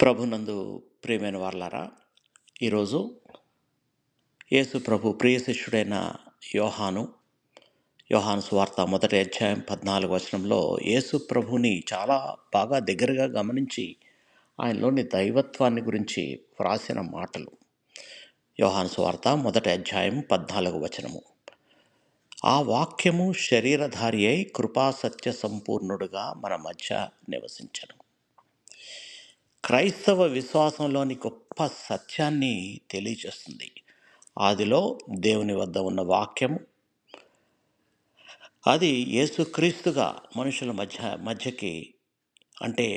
ప్రభునందు ప్రియమైన వారలారా, ఈరోజు యేసు ప్రభు ప్రియ శిష్యుడైన యోహాను యోహాను సువార్త మొదటి అధ్యాయం 14 వచనంలో యేసు ప్రభుని చాలా బాగా దగ్గరగా గమనించి ఆయనలోని దైవత్వాన్ని గురించి వ్రాసిన మాటలు. యోహాను సువార్త మొదటి అధ్యాయం 14 వచనము. ఆ వాక్యము శరీరధారి అయి కృపా సత్య సంపూర్ణుడుగా మన మధ్య నివసించెను. క్రైస్తవ విశ్వాసంలోని గొప్ప సత్యాన్ని తెలియజేస్తుంది. ఆదిలో దేవుని వద్ద ఉన్న వాక్యము, అది యేసుక్రీస్తుగా మనుషుల మధ్యకి, అంటే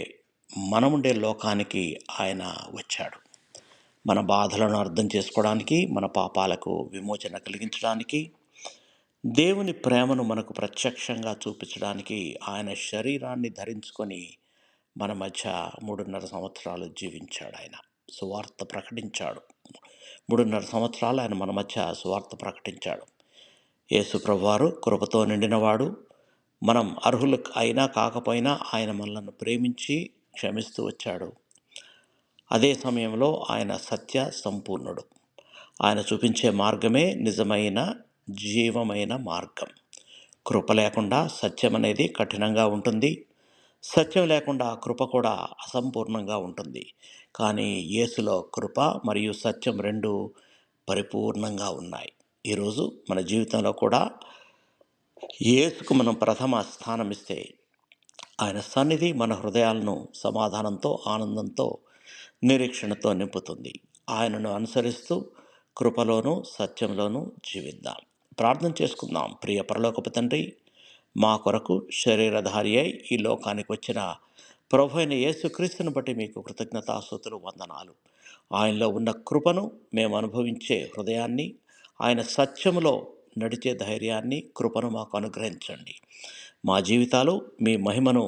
మనముండే లోకానికి ఆయన వచ్చాడు. మన బాధలను అర్థం చేసుకోవడానికి, మన పాపాలకు విమోచన కలిగించడానికి, దేవుని ప్రేమను మనకు ప్రత్యక్షంగా చూపించడానికి ఆయన శరీరాన్ని ధరించుకొని మన మధ్య 3.5 సంవత్సరాలు జీవించాడు. ఆయన సువార్త ప్రకటించాడు. 3.5 సంవత్సరాలు ఆయన మన మధ్య సువార్త ప్రకటించాడు. యేసు ప్రభువారు కృపతో నిండినవాడు. మనం అర్హులు అయినా కాకపోయినా ఆయన మనల్ని ప్రేమించి క్షమిస్తూ వచ్చాడు. అదే సమయంలో ఆయన సత్య సంపూర్ణుడు. ఆయన చూపించే మార్గమే నిజమైన జీవమైన మార్గం. కృప లేకుండా సత్యం అనేది కఠినంగా ఉంటుంది. సత్యం లేకుండా కృప కూడా అసంపూర్ణంగా ఉంటుంది. కానీ యేసులో కృప మరియు సత్యం రెండు పరిపూర్ణంగా ఉన్నాయి. ఈరోజు మన జీవితంలో కూడా యేసుకు మనం ప్రథమ స్థానం ఇస్తే ఆయన సన్నిధి మన హృదయాలను సమాధానంతో, ఆనందంతో, నిరీక్షణతో నింపుతుంది. ఆయనను అనుసరిస్తూ కృపలోనూ సత్యంలోనూ జీవిద్దాం. ప్రార్థన చేసుకుందాం. ప్రియ పరలోకపు తండ్రి, మా కొరకు శరీరధారి అయి ఈ లోకానికి వచ్చిన ప్రభు అయిన యేసుక్రీస్తుని బట్టి మీకు కృతజ్ఞతాస్తుతులు, వందనాలు. ఆయనలో ఉన్న కృపను మేము అనుభవించే హృదయాన్ని, ఆయన సత్యములో నడిచే ధైర్యాన్ని, కృపను మాకు అనుగ్రహించండి. మా జీవితాలు మీ మహిమను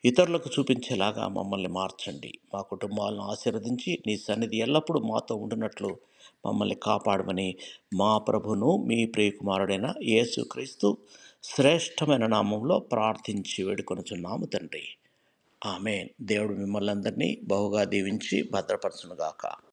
ఇతరులకు చూపించేలాగా మమ్మల్ని మార్చండి. మా కుటుంబాలను ఆశీర్వదించి నీ సన్నిధి ఎల్లప్పుడూ మాతో ఉండినట్లు మమ్మల్ని కాపాడమని మా ప్రభును మీ ప్రియకుమారుడైన యేసుక్రీస్తు శ్రేష్టమైన నామంలో ప్రార్థించి వేడుకొనుచున్నాము తండ్రి. ఆమేన్. దేవుడు మిమ్మల్ని అందరినీ బహుగా దీవించి భద్రపరచునుగాక.